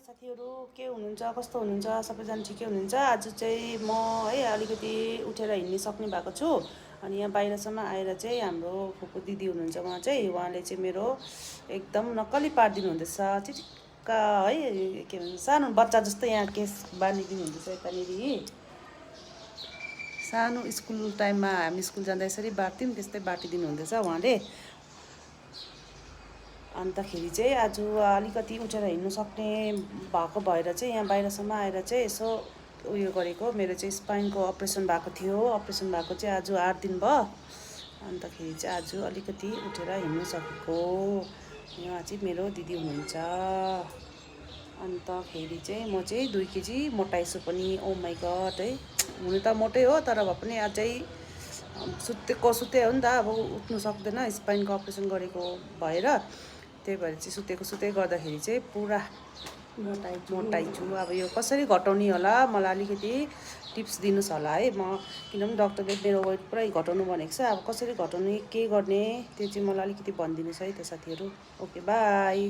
साथीहरू के हुनुहुन्छ कस्तो हुनुहुन्छ सबैजना ठिकै हुनुहुन्छ। आज चाहिँ म है अलिकति उठेर हिँड्न सक्ने भएको छु। अनि यहाँ बाहिरसम्म आएर चाहिँ हाम्रो फुपू दिदी हुनुहुन्छ उहाँले चाहिँ मेरो एकदम नक्कली पारिदिनु हुँदैछ। चिटिक्क है के भन्छ सानो बच्चा जस्तो यहाँ केस बाँधिदिनु हुँदैछ यतानिर। सानो स्कुल टाइममा हामी स्कुल जाँदा यसरी बाँड्थ्यौँ त्यस्तै बाँटिदिनु हुँदैछ उहाँले। अन्तखेरि चाहिँ आज अलिकति उठेर हिँड्नु सक्ने भएको भएर चाहिँ यहाँ बाहिरसम्म आएर चाहिँ यसो उयो गरेको। मेरो चाहिँ स्पाइनको अपरेसन भएको थियो। अपरेसन भएको चाहिँ आज 8 दिन भयो। अन्तखेरि चाहिँ आज अलिकति उठेर हिँड्नु सकेको। यहाँ चाहिँ मेरो दिदी हुनुहुन्छ। अन्तखेरि चाहिँ म चाहिँ 2 केजी मोटाइछु पनि। ओ माई गड है, हुनु त मोटै हो तर भए पनि अझै सुते हो नि त। अब उठ्नु सक्दैन स्पाइनको अपरेसन गरेको भएर। त्यही भएर चाहिँ सुते गर्दाखेरि चाहिँ पुरा मोटाइछु। अब यो कसरी घटाउने होला, मलाई अलिकति टिप्स दिनुहोस् होला है। किनभने डक्टरले मेरो वेट पुरै घटाउनु भनेको छ। अब कसरी घटाउने के गर्ने त्यो चाहिँ मलाई अलिकति भनिदिनुहोस् है त साथीहरू। Okay by.